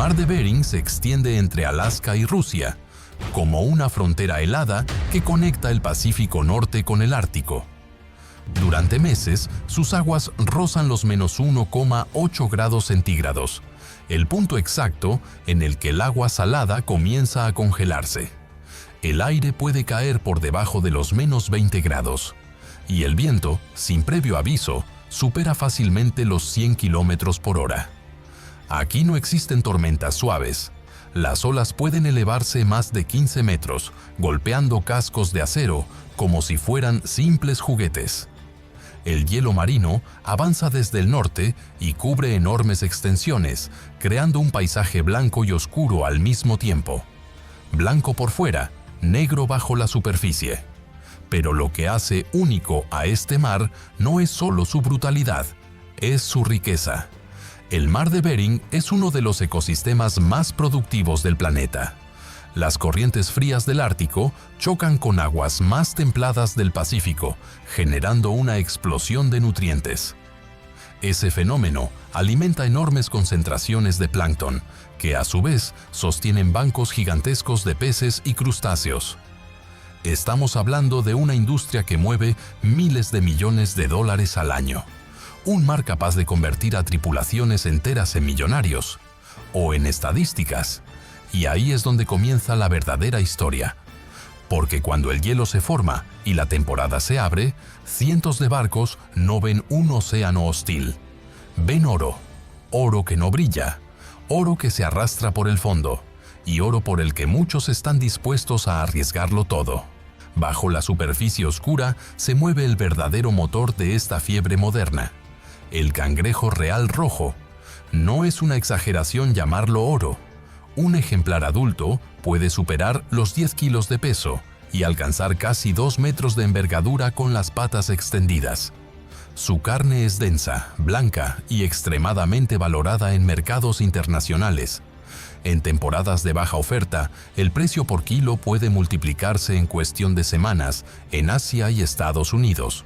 mar de Bering se extiende entre Alaska y Rusia, como una frontera helada que conecta el Pacífico Norte con el Ártico. Durante meses, sus aguas rozan los -1,8 grados centígrados, el punto exacto en el que el agua salada comienza a congelarse. El aire puede caer por debajo de los -20 grados, y el viento, sin previo aviso, supera fácilmente los 100 kilómetros por hora. Aquí no existen tormentas suaves. Las olas pueden elevarse más de 15 metros, golpeando cascos de acero como si fueran simples juguetes. El hielo marino avanza desde el norte y cubre enormes extensiones, creando un paisaje blanco y oscuro al mismo tiempo. Blanco por fuera, negro bajo la superficie. Pero lo que hace único a este mar no es solo su brutalidad, es su riqueza. El mar de Bering es uno de los ecosistemas más productivos del planeta. Las corrientes frías del Ártico chocan con aguas más templadas del Pacífico, generando una explosión de nutrientes. Ese fenómeno alimenta enormes concentraciones de plancton, que a su vez sostienen bancos gigantescos de peces y crustáceos. Estamos hablando de una industria que mueve miles de millones de dólares al año. Un mar capaz de convertir a tripulaciones enteras en millonarios, o en estadísticas. Y ahí es donde comienza la verdadera historia. Porque cuando el hielo se forma y la temporada se abre, cientos de barcos no ven un océano hostil. Ven oro, oro que no brilla, oro que se arrastra por el fondo, y oro por el que muchos están dispuestos a arriesgarlo todo. Bajo la superficie oscura se mueve el verdadero motor de esta fiebre moderna. El cangrejo real rojo. No es una exageración llamarlo oro. Un ejemplar adulto puede superar los 10 kilos de peso y alcanzar casi 2 metros de envergadura con las patas extendidas. Su carne es densa, blanca y extremadamente valorada en mercados internacionales. En temporadas de baja oferta, el precio por kilo puede multiplicarse en cuestión de semanas en Asia y Estados Unidos.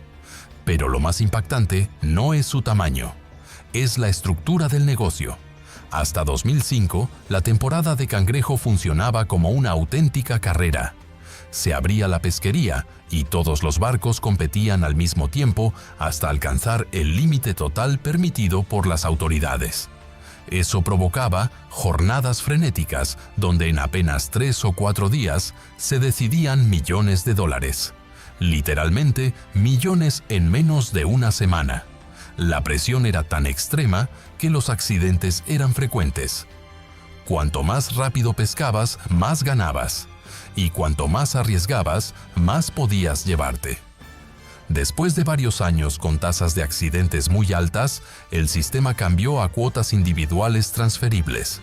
Pero lo más impactante no es su tamaño, es la estructura del negocio. Hasta 2005, la temporada de cangrejo funcionaba como una auténtica carrera. Se abría la pesquería y todos los barcos competían al mismo tiempo hasta alcanzar el límite total permitido por las autoridades. Eso provocaba jornadas frenéticas donde en apenas 3 o 4 días se decidían millones de dólares. Literalmente, millones en menos de una semana. La presión era tan extrema que los accidentes eran frecuentes. Cuanto más rápido pescabas, más ganabas. Y cuanto más arriesgabas, más podías llevarte. Después de varios años con tasas de accidentes muy altas, el sistema cambió a cuotas individuales transferibles.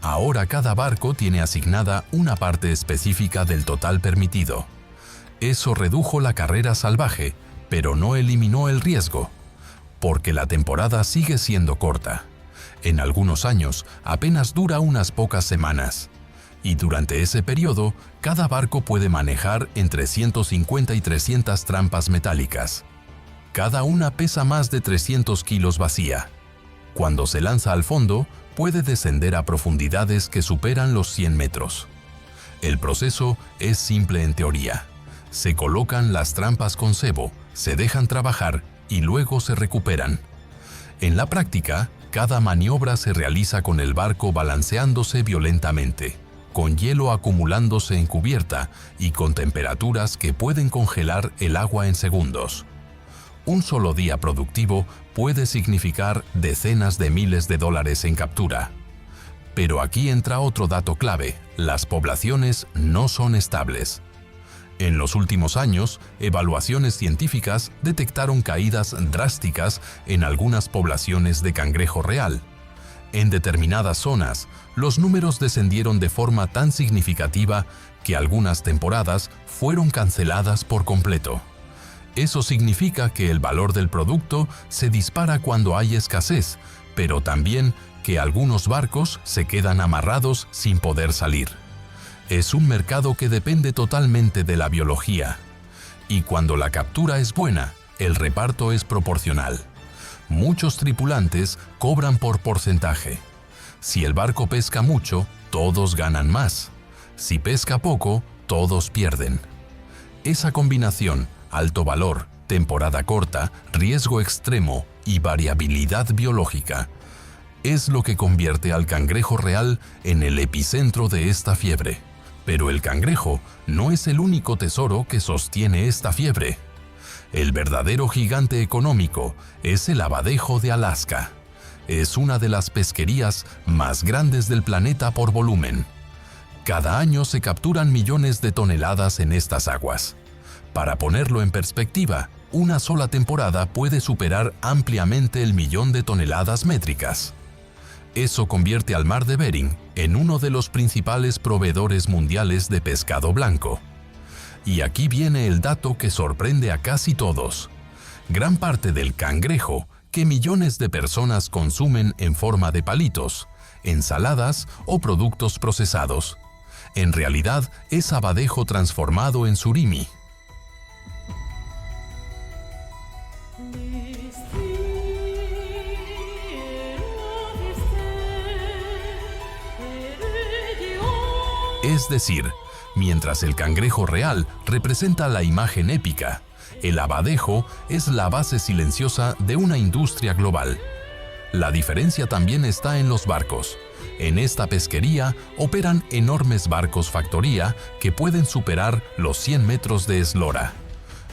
Ahora cada barco tiene asignada una parte específica del total permitido. Eso redujo la carrera salvaje, pero no eliminó el riesgo. Porque la temporada sigue siendo corta. En algunos años apenas dura unas pocas semanas. Y durante ese periodo, cada barco puede manejar entre 150 y 300 trampas metálicas. Cada una pesa más de 300 kilos vacía. Cuando se lanza al fondo, puede descender a profundidades que superan los 100 metros. El proceso es simple en teoría. Se colocan las trampas con cebo, se dejan trabajar y luego se recuperan. En la práctica, cada maniobra se realiza con el barco balanceándose violentamente, con hielo acumulándose en cubierta y con temperaturas que pueden congelar el agua en segundos. Un solo día productivo puede significar decenas de miles de dólares en captura. Pero aquí entra otro dato clave: las poblaciones no son estables. En los últimos años, evaluaciones científicas detectaron caídas drásticas en algunas poblaciones de cangrejo real. En determinadas zonas, los números descendieron de forma tan significativa que algunas temporadas fueron canceladas por completo. Eso significa que el valor del producto se dispara cuando hay escasez, pero también que algunos barcos se quedan amarrados sin poder salir. Es un mercado que depende totalmente de la biología. Y cuando la captura es buena, el reparto es proporcional. Muchos tripulantes cobran por porcentaje. Si el barco pesca mucho, todos ganan más. Si pesca poco, todos pierden. Esa combinación, alto valor, temporada corta, riesgo extremo y variabilidad biológica, es lo que convierte al cangrejo real en el epicentro de esta fiebre. Pero el cangrejo no es el único tesoro que sostiene esta fiebre. El verdadero gigante económico es el abadejo de Alaska. Es una de las pesquerías más grandes del planeta por volumen. Cada año se capturan millones de toneladas en estas aguas. Para ponerlo en perspectiva, una sola temporada puede superar ampliamente el 1.000.000 de toneladas métricas. Eso convierte al mar de Bering en uno de los principales proveedores mundiales de pescado blanco. Y aquí viene el dato que sorprende a casi todos. Gran parte del cangrejo que millones de personas consumen en forma de palitos, ensaladas o productos procesados, en realidad es abadejo transformado en surimi. Es decir, mientras el cangrejo real representa la imagen épica, el abadejo es la base silenciosa de una industria global. La diferencia también está en los barcos. En esta pesquería operan enormes barcos factoría que pueden superar los 100 metros de eslora.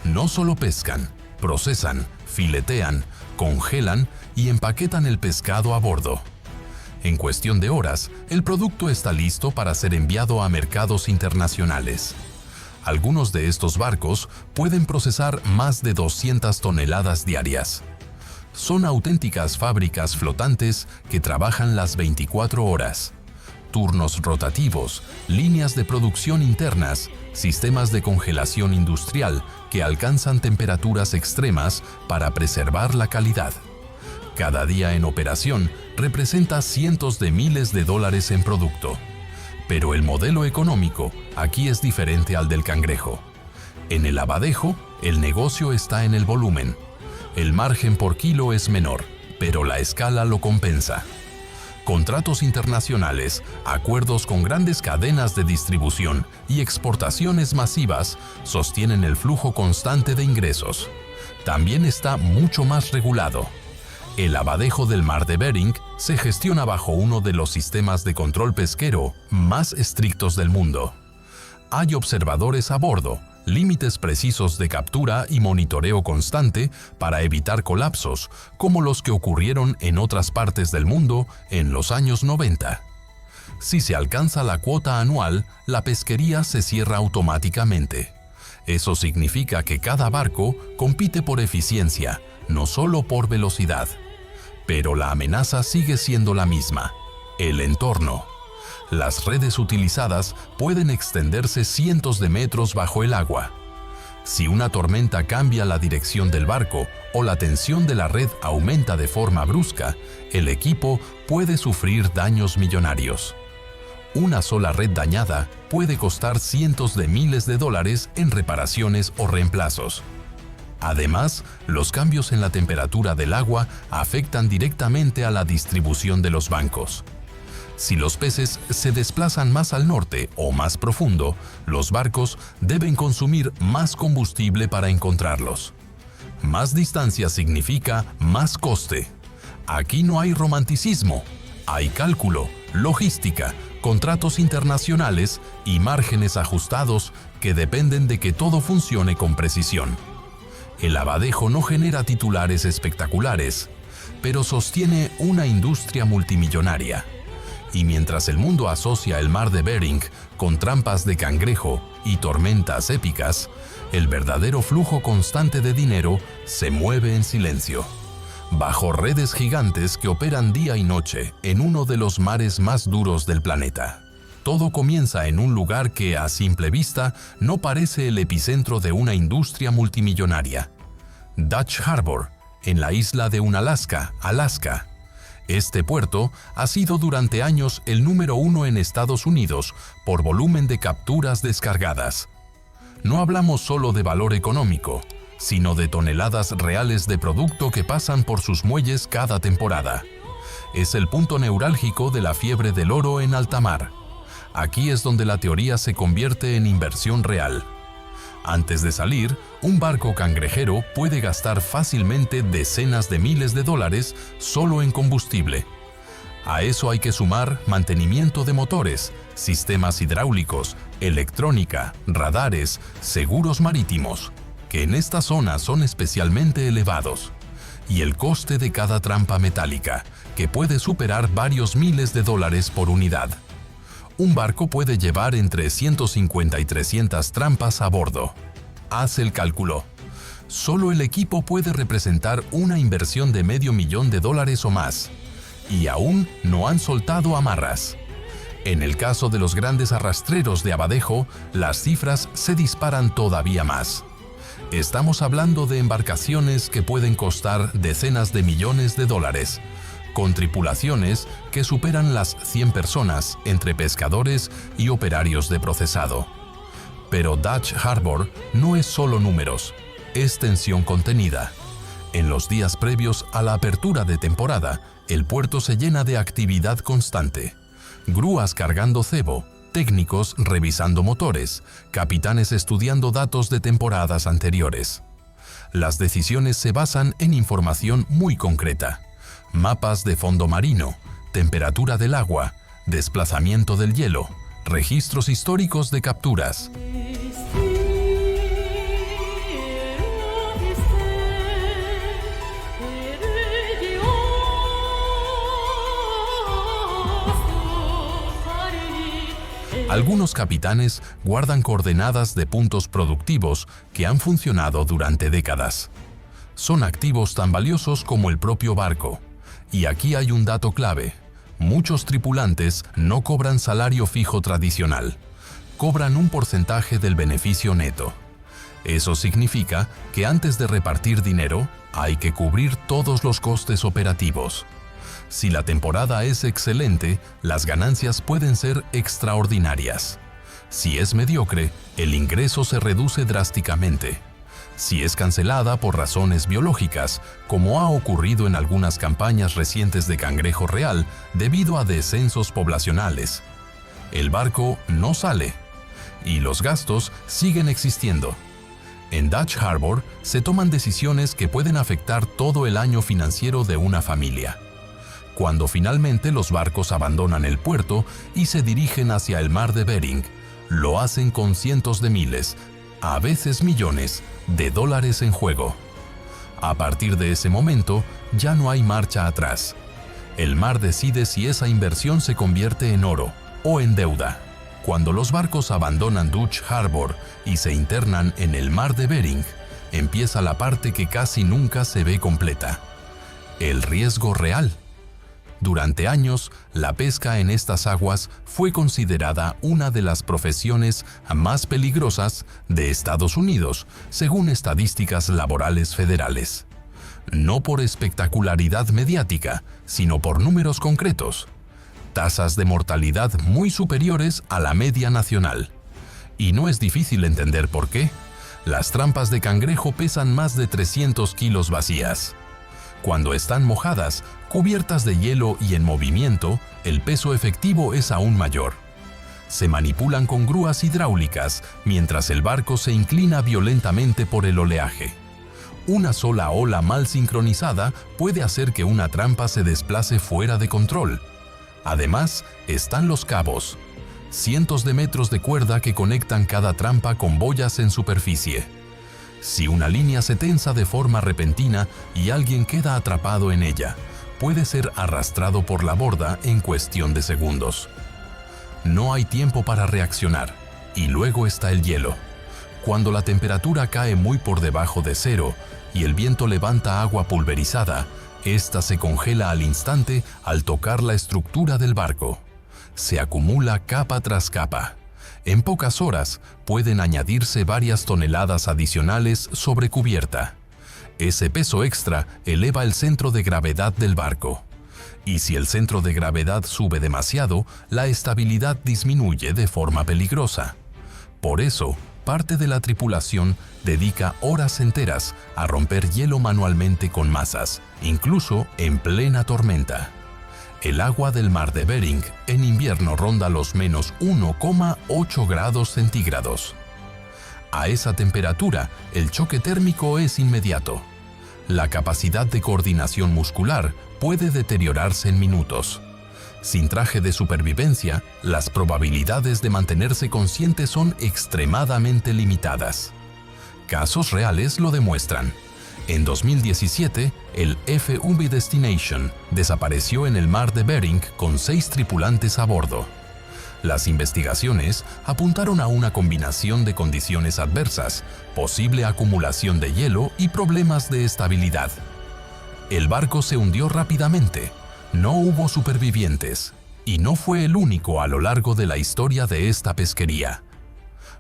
No solo pescan, procesan, filetean, congelan y empaquetan el pescado a bordo. En cuestión de horas, el producto está listo para ser enviado a mercados internacionales. Algunos de estos barcos pueden procesar más de 200 toneladas diarias. Son auténticas fábricas flotantes que trabajan las 24 horas. Turnos rotativos, líneas de producción internas, sistemas de congelación industrial que alcanzan temperaturas extremas para preservar la calidad. Cada día en operación representa cientos de miles de dólares en producto. Pero el modelo económico aquí es diferente al del cangrejo. En el abadejo, el negocio está en el volumen. El margen por kilo es menor, pero la escala lo compensa. Contratos internacionales, acuerdos con grandes cadenas de distribución y exportaciones masivas sostienen el flujo constante de ingresos. También está mucho más regulado. El abadejo del mar de Bering se gestiona bajo uno de los sistemas de control pesquero más estrictos del mundo. Hay observadores a bordo, límites precisos de captura y monitoreo constante para evitar colapsos, como los que ocurrieron en otras partes del mundo en los años 90. Si se alcanza la cuota anual, la pesquería se cierra automáticamente. Eso significa que cada barco compite por eficiencia, no solo por velocidad. Pero la amenaza sigue siendo la misma: el entorno. Las redes utilizadas pueden extenderse cientos de metros bajo el agua. Si una tormenta cambia la dirección del barco o la tensión de la red aumenta de forma brusca, el equipo puede sufrir daños millonarios. Una sola red dañada puede costar cientos de miles de dólares en reparaciones o reemplazos. Además, los cambios en la temperatura del agua afectan directamente a la distribución de los bancos. Si los peces se desplazan más al norte o más profundo, los barcos deben consumir más combustible para encontrarlos. Más distancia significa más coste. Aquí no hay romanticismo, hay cálculo, logística, contratos internacionales y márgenes ajustados que dependen de que todo funcione con precisión. El abadejo no genera titulares espectaculares, pero sostiene una industria multimillonaria. Y mientras el mundo asocia el mar de Bering con trampas de cangrejo y tormentas épicas, el verdadero flujo constante de dinero se mueve en silencio, bajo redes gigantes que operan día y noche en uno de los mares más duros del planeta. Todo comienza en un lugar que, a simple vista, no parece el epicentro de una industria multimillonaria: Dutch Harbor, en la isla de Unalaska, Alaska. Este puerto ha sido durante años el número 1 en Estados Unidos por volumen de capturas descargadas. No hablamos solo de valor económico, sino de toneladas reales de producto que pasan por sus muelles cada temporada. es el punto neurálgico de la fiebre del oro en alta mar. Aquí es donde la teoría se convierte en inversión real. Antes de salir, un barco cangrejero puede gastar fácilmente decenas de miles de dólares solo en combustible. A eso hay que sumar mantenimiento de motores, sistemas hidráulicos, electrónica, radares, seguros marítimos, que en esta zona son especialmente elevados, y el coste de cada trampa metálica, que puede superar varios miles de dólares por unidad. Un barco puede llevar entre 150 y 300 trampas a bordo. Haz el cálculo. Solo el equipo puede representar una inversión de $500,000 o más. Y aún no han soltado amarras. En el caso de los grandes arrastreros de abadejo, las cifras se disparan todavía más. Estamos hablando de embarcaciones que pueden costar decenas de millones de dólares, con tripulaciones que superan las 100 personas entre pescadores y operarios de procesado. Pero Dutch Harbor no es solo números, es tensión contenida. En los días previos a la apertura de temporada, el puerto se llena de actividad constante. Grúas cargando cebo, técnicos revisando motores, capitanes estudiando datos de temporadas anteriores. Las decisiones se basan en información muy concreta. Mapas de fondo marino, temperatura del agua, desplazamiento del hielo, registros históricos de capturas. Algunos capitanes guardan coordenadas de puntos productivos que han funcionado durante décadas. Son activos tan valiosos como el propio barco. Y aquí hay un dato clave. Muchos tripulantes no cobran salario fijo tradicional. Cobran un porcentaje del beneficio neto. Eso significa que antes de repartir dinero, hay que cubrir todos los costes operativos. Si la temporada es excelente, las ganancias pueden ser extraordinarias. Si es mediocre, el ingreso se reduce drásticamente. Si es cancelada por razones biológicas, como ha ocurrido en algunas campañas recientes de cangrejo real debido a descensos poblacionales, el barco no sale y los gastos siguen existiendo. En Dutch Harbor se toman decisiones que pueden afectar todo el año financiero de una familia. Cuando finalmente los barcos abandonan el puerto y se dirigen hacia el mar de Bering, lo hacen con cientos de miles, a veces millones, de dólares en juego. A partir de ese momento, ya no hay marcha atrás. El mar decide si esa inversión se convierte en oro o en deuda. Cuando los barcos abandonan Dutch Harbor y se internan en el mar de Bering, empieza la parte que casi nunca se ve completa: el riesgo real. Durante años, la pesca en estas aguas fue considerada una de las profesiones más peligrosas de Estados Unidos, según estadísticas laborales federales. No por espectacularidad mediática, sino por números concretos. Tasas de mortalidad muy superiores a la media nacional. Y no es difícil entender por qué. Las trampas de cangrejo pesan más de 300 kilos vacías. Cuando están mojadas, cubiertas de hielo y en movimiento, el peso efectivo es aún mayor. Se manipulan con grúas hidráulicas mientras el barco se inclina violentamente por el oleaje. Una sola ola mal sincronizada puede hacer que una trampa se desplace fuera de control. Además, están los cabos, cientos de metros de cuerda que conectan cada trampa con boyas en superficie. Si una línea se tensa de forma repentina y alguien queda atrapado en ella, puede ser arrastrado por la borda en cuestión de segundos. No hay tiempo para reaccionar, y luego está el hielo. Cuando la temperatura cae muy por debajo de cero y el viento levanta agua pulverizada, esta se congela al instante al tocar la estructura del barco. Se acumula capa tras capa. En pocas horas pueden añadirse varias toneladas adicionales sobre cubierta. Ese peso extra eleva el centro de gravedad del barco. Y si el centro de gravedad sube demasiado, la estabilidad disminuye de forma peligrosa. Por eso, parte de la tripulación dedica horas enteras a romper hielo manualmente con mazas, incluso en plena tormenta. El agua del mar de Bering en invierno ronda los menos 1,8 grados centígrados. A esa temperatura, el choque térmico es inmediato. La capacidad de coordinación muscular puede deteriorarse en minutos. Sin traje de supervivencia, las probabilidades de mantenerse consciente son extremadamente limitadas. Casos reales lo demuestran. En 2017, el FV Destination desapareció en el mar de Bering con 6 tripulantes a bordo. Las investigaciones apuntaron a una combinación de condiciones adversas, posible acumulación de hielo y problemas de estabilidad. El barco se hundió rápidamente, no hubo supervivientes, y no fue el único a lo largo de la historia de esta pesquería.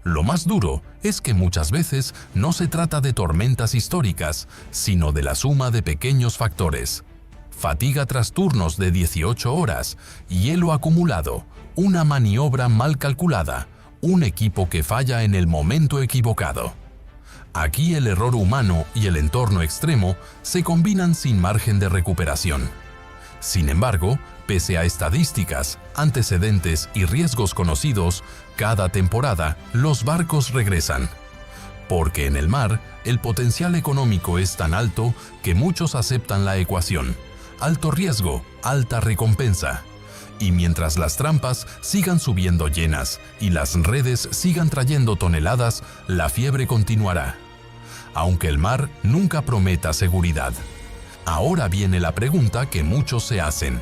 Lo más duro es que muchas veces no se trata de tormentas históricas, sino de la suma de pequeños factores. Fatiga tras turnos de 18 horas, hielo acumulado, una maniobra mal calculada, un equipo que falla en el momento equivocado. Aquí el error humano y el entorno extremo se combinan sin margen de recuperación. Sin embargo, pese a estadísticas, antecedentes y riesgos conocidos, cada temporada los barcos regresan. Porque en el mar, el potencial económico es tan alto que muchos aceptan la ecuación: alto riesgo, alta recompensa. Y mientras las trampas sigan subiendo llenas y las redes sigan trayendo toneladas, la fiebre continuará. Aunque el mar nunca prometa seguridad. Ahora viene la pregunta que muchos se hacen: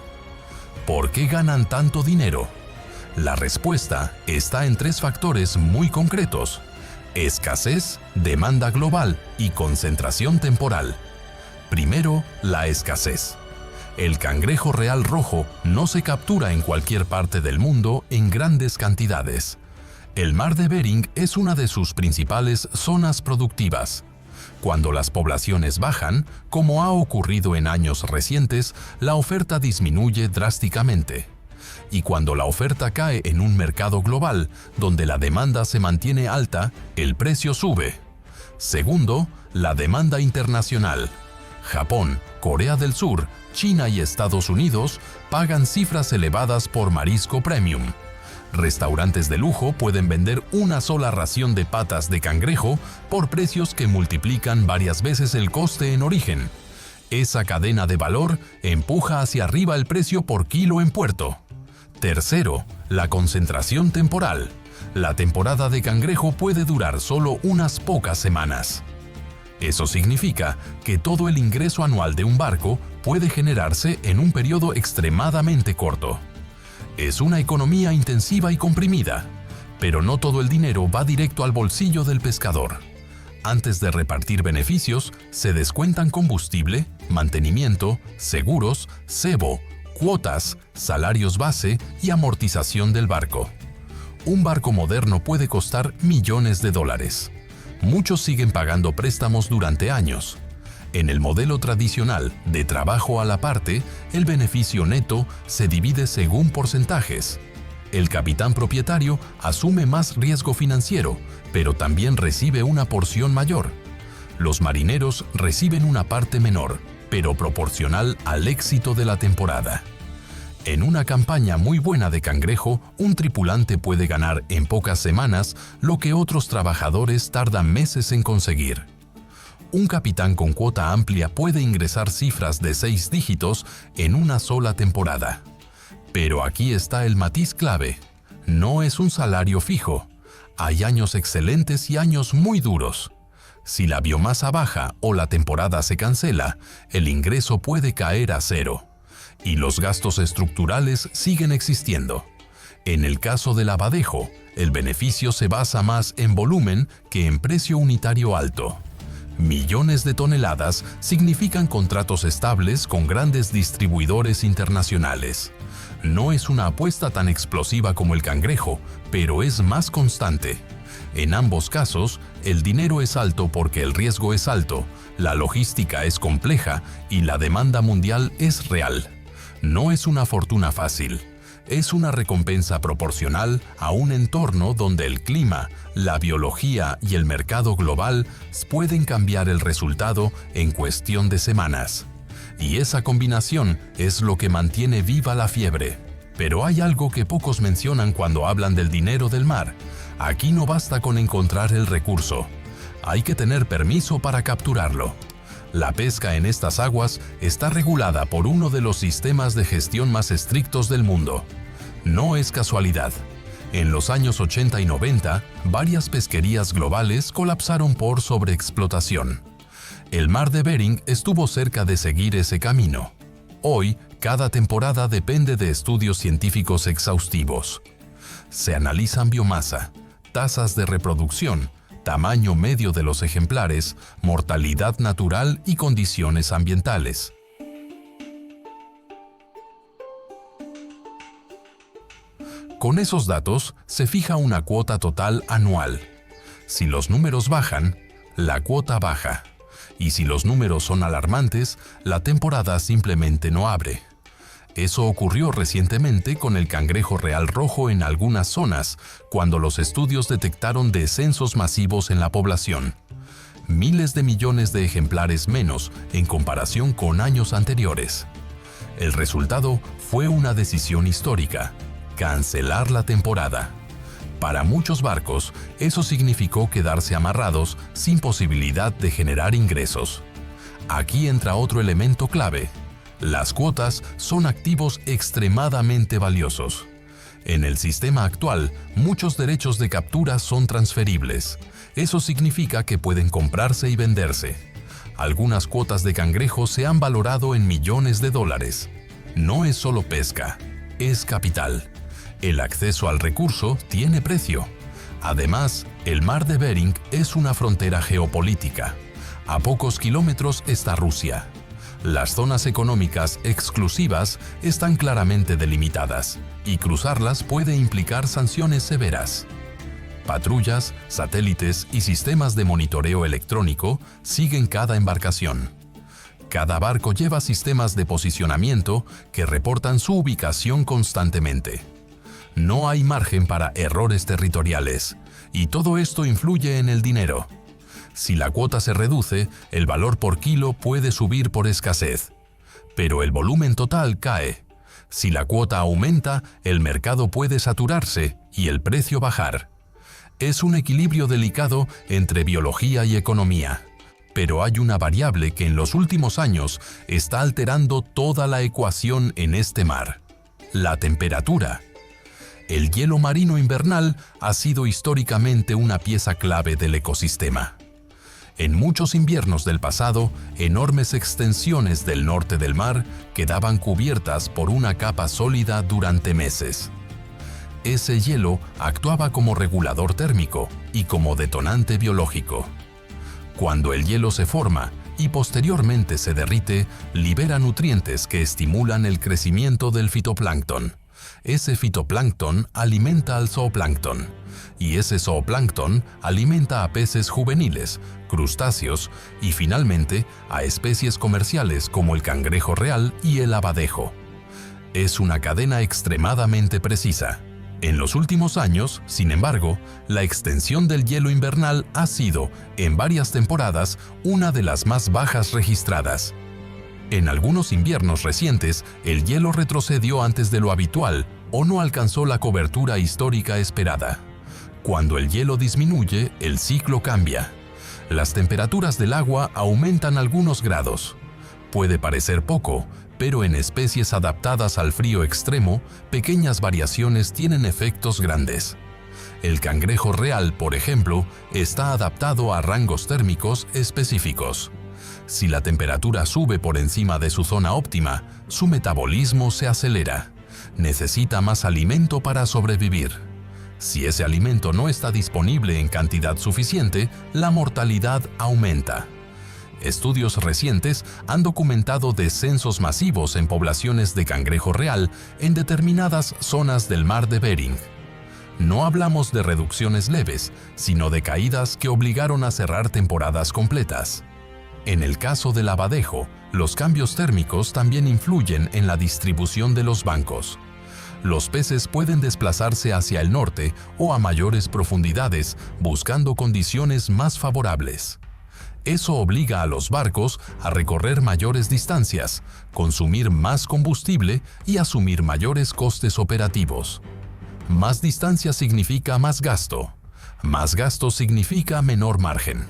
¿por qué ganan tanto dinero? La respuesta está en 3 factores muy concretos: escasez, demanda global y concentración temporal. Primero, la escasez. El cangrejo real rojo no se captura en cualquier parte del mundo en grandes cantidades. El mar de Bering es una de sus principales zonas productivas. Cuando las poblaciones bajan, como ha ocurrido en años recientes, la oferta disminuye drásticamente. Y cuando la oferta cae en un mercado global, donde la demanda se mantiene alta, el precio sube. Segundo, la demanda internacional. Japón, Corea del Sur, China y Estados Unidos pagan cifras elevadas por marisco premium. Restaurantes de lujo pueden vender una sola ración de patas de cangrejo por precios que multiplican varias veces el coste en origen. Esa cadena de valor empuja hacia arriba el precio por kilo en puerto. Tercero, la concentración temporal. La temporada de cangrejo puede durar solo unas pocas semanas. Eso significa que todo el ingreso anual de un barco puede generarse en un periodo extremadamente corto. Es una economía intensiva y comprimida, pero no todo el dinero va directo al bolsillo del pescador. Antes de repartir beneficios, se descuentan combustible, mantenimiento, seguros, cebo, cuotas, salarios base y amortización del barco. Un barco moderno puede costar millones de dólares. Muchos siguen pagando préstamos durante años. En el modelo tradicional de trabajo a la parte, el beneficio neto se divide según porcentajes. El capitán propietario asume más riesgo financiero, pero también recibe una porción mayor. Los marineros reciben una parte menor, pero proporcional al éxito de la temporada. En una campaña muy buena de cangrejo, un tripulante puede ganar en pocas semanas lo que otros trabajadores tardan meses en conseguir. Un capitán con cuota amplia puede ingresar cifras de 6 dígitos en una sola temporada. Pero aquí está el matiz clave: no es un salario fijo. Hay años excelentes y años muy duros. Si la biomasa baja o la temporada se cancela, el ingreso puede caer a cero. Y los gastos estructurales siguen existiendo. En el caso del abadejo, el beneficio se basa más en volumen que en precio unitario alto. Millones de toneladas significan contratos estables con grandes distribuidores internacionales. No es una apuesta tan explosiva como el cangrejo, pero es más constante. En ambos casos, el dinero es alto porque el riesgo es alto, la logística es compleja y la demanda mundial es real. No es una fortuna fácil. Es una recompensa proporcional a un entorno donde el clima, la biología y el mercado global pueden cambiar el resultado en cuestión de semanas. Y esa combinación es lo que mantiene viva la fiebre. Pero hay algo que pocos mencionan cuando hablan del dinero del mar. Aquí no basta con encontrar el recurso. Hay que tener permiso para capturarlo. La pesca en estas aguas está regulada por uno de los sistemas de gestión más estrictos del mundo. No es casualidad. En los años 80 y 90, varias pesquerías globales colapsaron por sobreexplotación. El mar de Bering estuvo cerca de seguir ese camino. Hoy, cada temporada depende de estudios científicos exhaustivos. Se analizan biomasa, tasas de reproducción, tamaño medio de los ejemplares, mortalidad natural y condiciones ambientales. Con esos datos se fija una cuota total anual. Si los números bajan, la cuota baja. Y si los números son alarmantes, la temporada simplemente no abre. Eso ocurrió recientemente con el cangrejo real rojo en algunas zonas, cuando los estudios detectaron descensos masivos en la población. Miles de millones de ejemplares menos en comparación con años anteriores. El resultado fue una decisión histórica: cancelar la temporada. Para muchos barcos, eso significó quedarse amarrados sin posibilidad de generar ingresos. Aquí entra otro elemento clave. Las cuotas son activos extremadamente valiosos. En el sistema actual, muchos derechos de captura son transferibles. Eso significa que pueden comprarse y venderse. Algunas cuotas de cangrejo se han valorado en millones de dólares. No es solo pesca, es capital. El acceso al recurso tiene precio. Además, el mar de Bering es una frontera geopolítica. A pocos kilómetros está Rusia. Las zonas económicas exclusivas están claramente delimitadas, y cruzarlas puede implicar sanciones severas. Patrullas, satélites y sistemas de monitoreo electrónico siguen cada embarcación. Cada barco lleva sistemas de posicionamiento que reportan su ubicación constantemente. No hay margen para errores territoriales, y todo esto influye en el dinero. Si la cuota se reduce, el valor por kilo puede subir por escasez, pero el volumen total cae. Si la cuota aumenta, el mercado puede saturarse y el precio bajar. Es un equilibrio delicado entre biología y economía, pero hay una variable que en los últimos años está alterando toda la ecuación en este mar: la temperatura. El hielo marino invernal ha sido históricamente una pieza clave del ecosistema. En muchos inviernos del pasado, enormes extensiones del norte del mar quedaban cubiertas por una capa sólida durante meses. Ese hielo actuaba como regulador térmico y como detonante biológico. Cuando el hielo se forma y posteriormente se derrite, libera nutrientes que estimulan el crecimiento del fitoplancton. Ese fitoplancton alimenta al zooplancton, y ese zooplancton alimenta a peces juveniles, crustáceos y finalmente a especies comerciales como el cangrejo real y el abadejo. Es una cadena extremadamente precisa. En los últimos años, sin embargo, la extensión del hielo invernal ha sido, en varias temporadas, una de las más bajas registradas. En algunos inviernos recientes, el hielo retrocedió antes de lo habitual o no alcanzó la cobertura histórica esperada. Cuando el hielo disminuye, el ciclo cambia. Las temperaturas del agua aumentan algunos grados. Puede parecer poco, pero en especies adaptadas al frío extremo, pequeñas variaciones tienen efectos grandes. El cangrejo real, por ejemplo, está adaptado a rangos térmicos específicos. Si la temperatura sube por encima de su zona óptima, su metabolismo se acelera. Necesita más alimento para sobrevivir. Si ese alimento no está disponible en cantidad suficiente, la mortalidad aumenta. Estudios recientes han documentado descensos masivos en poblaciones de cangrejo real en determinadas zonas del mar de Bering. No hablamos de reducciones leves, sino de caídas que obligaron a cerrar temporadas completas. En el caso del abadejo, los cambios térmicos también influyen en la distribución de los bancos. Los peces pueden desplazarse hacia el norte o a mayores profundidades, buscando condiciones más favorables. Eso obliga a los barcos a recorrer mayores distancias, consumir más combustible y asumir mayores costes operativos. Más distancia significa más gasto. Más gasto significa menor margen.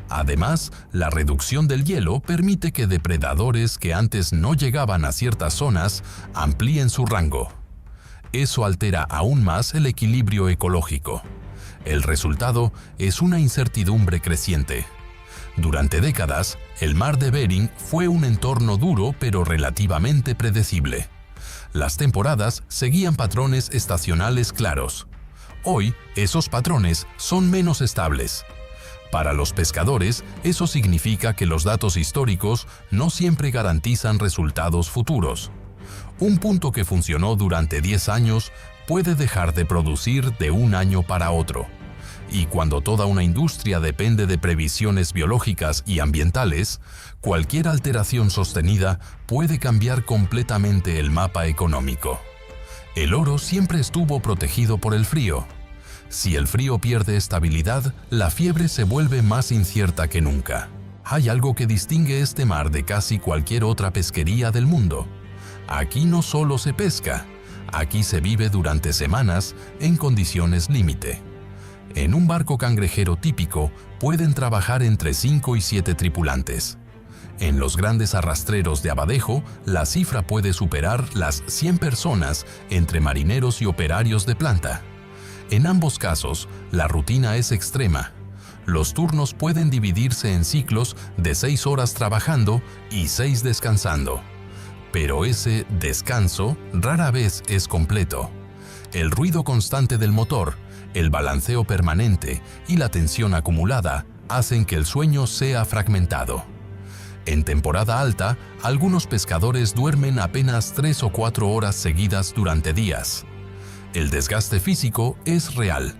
Además, la reducción del hielo permite que depredadores que antes no llegaban a ciertas zonas amplíen su rango. Eso altera aún más el equilibrio ecológico. El resultado es una incertidumbre creciente. Durante décadas, el mar de Bering fue un entorno duro pero relativamente predecible. Las temporadas seguían patrones estacionales claros. Hoy, esos patrones son menos estables. Para los pescadores, eso significa que los datos históricos no siempre garantizan resultados futuros. Un punto que funcionó durante 10 años puede dejar de producir de un año para otro. Y cuando toda una industria depende de previsiones biológicas y ambientales, cualquier alteración sostenida puede cambiar completamente el mapa económico. El oro siempre estuvo protegido por el frío. Si el frío pierde estabilidad, la fiebre se vuelve más incierta que nunca. Hay algo que distingue este mar de casi cualquier otra pesquería del mundo. Aquí no solo se pesca, aquí se vive durante semanas en condiciones límite. En un barco cangrejero típico pueden trabajar entre 5 y 7 tripulantes. En los grandes arrastreros de Abadejo, la cifra puede superar las 100 personas entre marineros y operarios de planta. En ambos casos, la rutina es extrema. Los turnos pueden dividirse en ciclos de 6 horas trabajando y 6 descansando. Pero ese descanso rara vez es completo. El ruido constante del motor, el balanceo permanente y la tensión acumulada hacen que el sueño sea fragmentado. En temporada alta, algunos pescadores duermen apenas 3 o 4 horas seguidas durante días. El desgaste físico es real.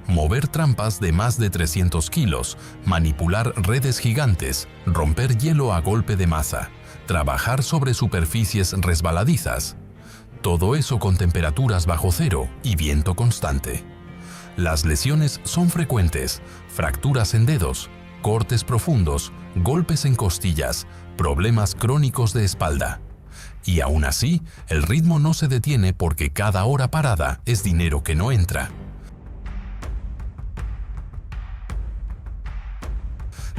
Mover trampas de más de 300 kilos, manipular redes gigantes, romper hielo a golpe de maza, trabajar sobre superficies resbaladizas. Todo eso con temperaturas bajo cero y viento constante. Las lesiones son frecuentes, fracturas en dedos, cortes profundos, golpes en costillas, problemas crónicos de espalda. Y aún así, el ritmo no se detiene porque cada hora parada es dinero que no entra.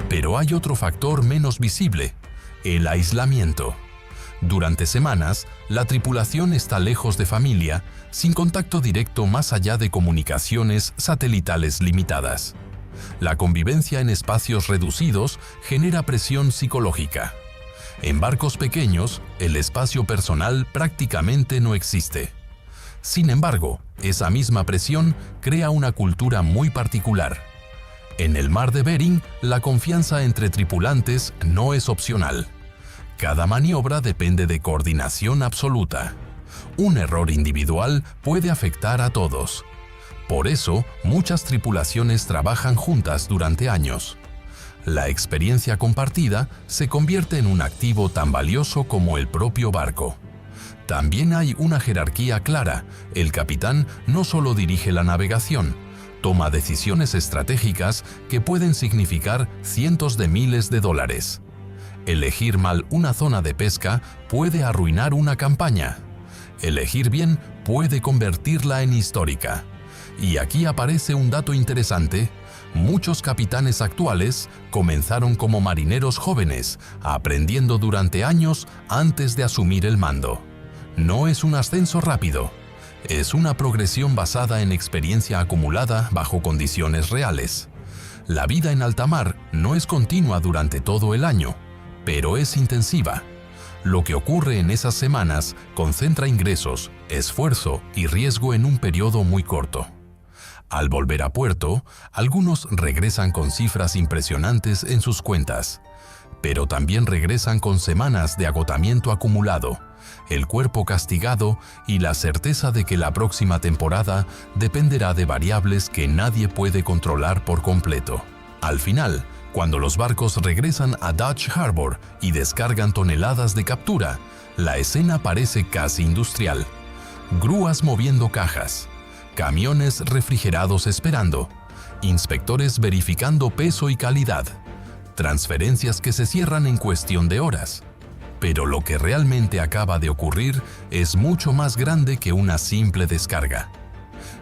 Pero hay otro factor menos visible, el aislamiento. Durante semanas, la tripulación está lejos de familia, sin contacto directo más allá de comunicaciones satelitales limitadas. La convivencia en espacios reducidos genera presión psicológica. En barcos pequeños, el espacio personal prácticamente no existe. Sin embargo, esa misma presión crea una cultura muy particular. En el mar de Bering, la confianza entre tripulantes no es opcional. Cada maniobra depende de coordinación absoluta. Un error individual puede afectar a todos. Por eso, muchas tripulaciones trabajan juntas durante años. La experiencia compartida se convierte en un activo tan valioso como el propio barco. También hay una jerarquía clara. El capitán no solo dirige la navegación, toma decisiones estratégicas que pueden significar cientos de miles de dólares. Elegir mal una zona de pesca puede arruinar una campaña. Elegir bien puede convertirla en histórica. Y aquí aparece un dato interesante. Muchos capitanes actuales comenzaron como marineros jóvenes, aprendiendo durante años antes de asumir el mando. No es un ascenso rápido, es una progresión basada en experiencia acumulada bajo condiciones reales. La vida en alta mar no es continua durante todo el año, pero es intensiva. Lo que ocurre en esas semanas concentra ingresos, esfuerzo y riesgo en un periodo muy corto. Al volver a puerto, algunos regresan con cifras impresionantes en sus cuentas, pero también regresan con semanas de agotamiento acumulado, el cuerpo castigado y la certeza de que la próxima temporada dependerá de variables que nadie puede controlar por completo. Al final, cuando los barcos regresan a Dutch Harbor y descargan toneladas de captura, la escena parece casi industrial. Grúas moviendo cajas, camiones refrigerados esperando, inspectores verificando peso y calidad. transferencias que se cierran en cuestión de horas. Pero lo que realmente acaba de ocurrir es mucho más grande que una simple descarga.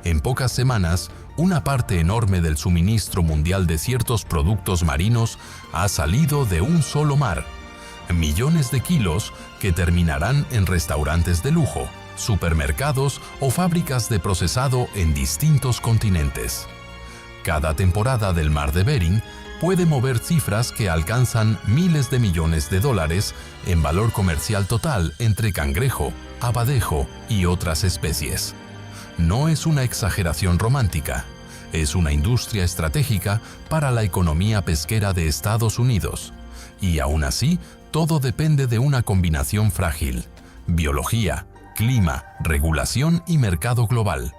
En pocas semanas, una parte enorme del suministro mundial de ciertos productos marinos ha salido de un solo mar. Millones de kilos que terminarán en restaurantes de lujo, supermercados o fábricas de procesado en distintos continentes. Cada temporada del mar de Bering puede mover cifras que alcanzan miles de millones de dólares en valor comercial total entre cangrejo, abadejo y otras especies. No es una exageración romántica, es una industria estratégica para la economía pesquera de Estados Unidos. Y aún así, todo depende de una combinación frágil: biología, clima, regulación y mercado global.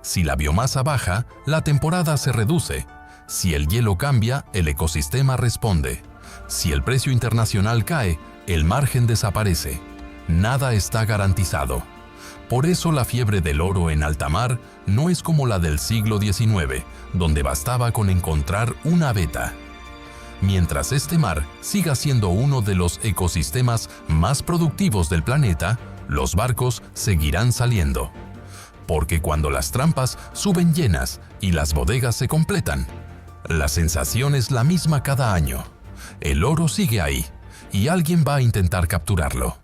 Si la biomasa baja, la temporada se reduce. Si el hielo cambia, el ecosistema responde. Si el precio internacional cae, el margen desaparece. Nada está garantizado. Por eso la fiebre del oro en alta mar no es como la del siglo XIX, donde bastaba con encontrar una veta. Mientras este mar siga siendo uno de los ecosistemas más productivos del planeta, los barcos seguirán saliendo. Porque cuando las trampas suben llenas y las bodegas se completan, la sensación es la misma cada año. El oro sigue ahí y alguien va a intentar capturarlo.